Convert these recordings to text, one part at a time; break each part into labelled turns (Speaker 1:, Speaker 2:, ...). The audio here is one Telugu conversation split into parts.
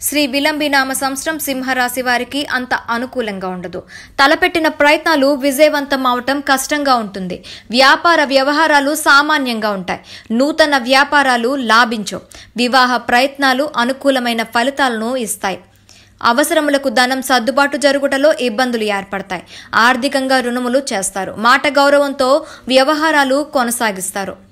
Speaker 1: శ్రీ విలంబినామ సంవత్సరం సింహరాశి వారికి అంత అనుకూలంగా ఉండదు. తలపెట్టిన ప్రయత్నాలు విజయవంతం అవటం కష్టంగా ఉంటుంది. వ్యాపార వ్యవహారాలు సామాన్యంగా ఉంటాయి. నూతన వ్యాపారాలు లాభించవు. వివాహ ప్రయత్నాలు అనుకూలమైన ఫలితాలను ఇస్తాయి. అవసరములకు ధనం సర్దుబాటు జరుగుటలో ఇబ్బందులు ఏర్పడతాయి. ఆర్థికంగా రుణములు చేస్తారు. మాట గౌరవంతో వ్యవహారాలు కొనసాగిస్తారు.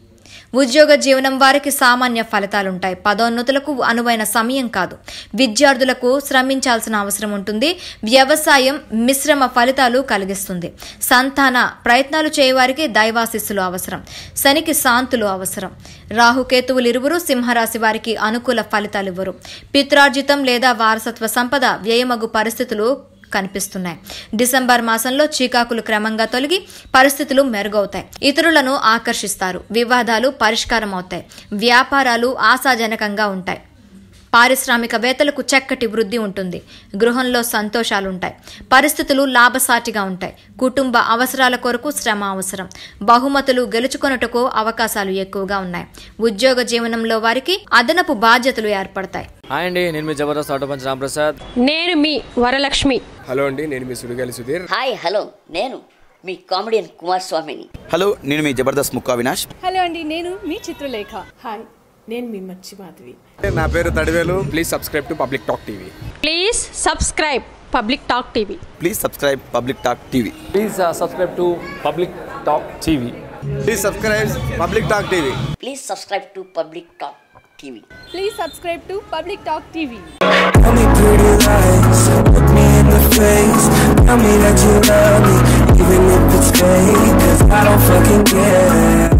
Speaker 1: ఉద్యోగ జీవనం వారికి సామాన్య ఫలితాలుంటాయి. పదోన్నతులకు అనువైన సమయం కాదు. విద్యార్థులకు శ్రమించాల్సిన అవసరం ఉంటుంది. వ్యవసాయం మిశ్రమ ఫలితాలు కలిగిస్తుంది. సంతాన ప్రయత్నాలు చేయవారికి దైవాశిస్సులు అవసరం. శనికి శాంతులు అవసరం. రాహుకేతువులు ఇరువురు సింహరాశి వారికి అనుకూల ఫలితాలు ఇవ్వరు. పిత్రార్జితం లేదా వారసత్వ సంపద వ్యయమగు పరిస్థితులు కనిపిస్తున్నాయి. డిసెంబర్ మాసంలో చీకాకులు క్రమంగా తొలగి పరిస్థితులు మెరుగవుతాయి. ఇతరులను ఆకర్షిస్తారు. వివాదాలు పరిష్కారం అవుతాయి. వ్యాపారాలు ఆశాజనకంగా ఉంటాయి. పారిశ్రామికవేత్తలకు చక్కటి వృద్ధి ఉంటుంది. గృహంలో సంతోషాలుంటాయి. పరిస్థితులు లాభసాటిగా ఉంటాయి. కుటుంబ అవసరాల కొరకు శ్రమ అవసరం. బహుమతులు గెలుచుకొనుటకు అవకాశాలు ఎక్కువగా ఉన్నాయి. ఉద్యోగ జీవనంలో వారికి అదనపు బాధ్యతలు ఏర్పడతాయి.
Speaker 2: హాయ్ అండి, నేను మీ జబర్దస్త్ ఆటోపంచ్ రాంప్రసాద్.
Speaker 3: నేను మీ వరలక్ష్మి.
Speaker 4: హలో అండి, నేను మీ సుడిగాలి సుధీర్.
Speaker 5: హాయ్ హలో, నేను మీ కామెడియన్ కుమార్ స్వామిని.
Speaker 6: హలో, నేను మీ జబర్దస్త్ ముక్కా వినాష్.
Speaker 7: హలో అండి, నేను మీ చిత్రలేఖ. హాయ్, నేను మీ మచ్చి మాధవి.
Speaker 4: నా పేరు Thadivelu. Please subscribe to public talk TV.
Speaker 3: Please subscribe public talk TV.
Speaker 6: Please subscribe public talk TV.
Speaker 2: Please subscribe to public talk TV.
Speaker 4: Please subscribe public talk TV.
Speaker 5: Please subscribe to public talk TV.
Speaker 7: Please subscribe to public talk TV.
Speaker 8: Tell me pretty lies, look me in the face. Tell me that you love me, even if it's fake, 'cause I don't fucking care.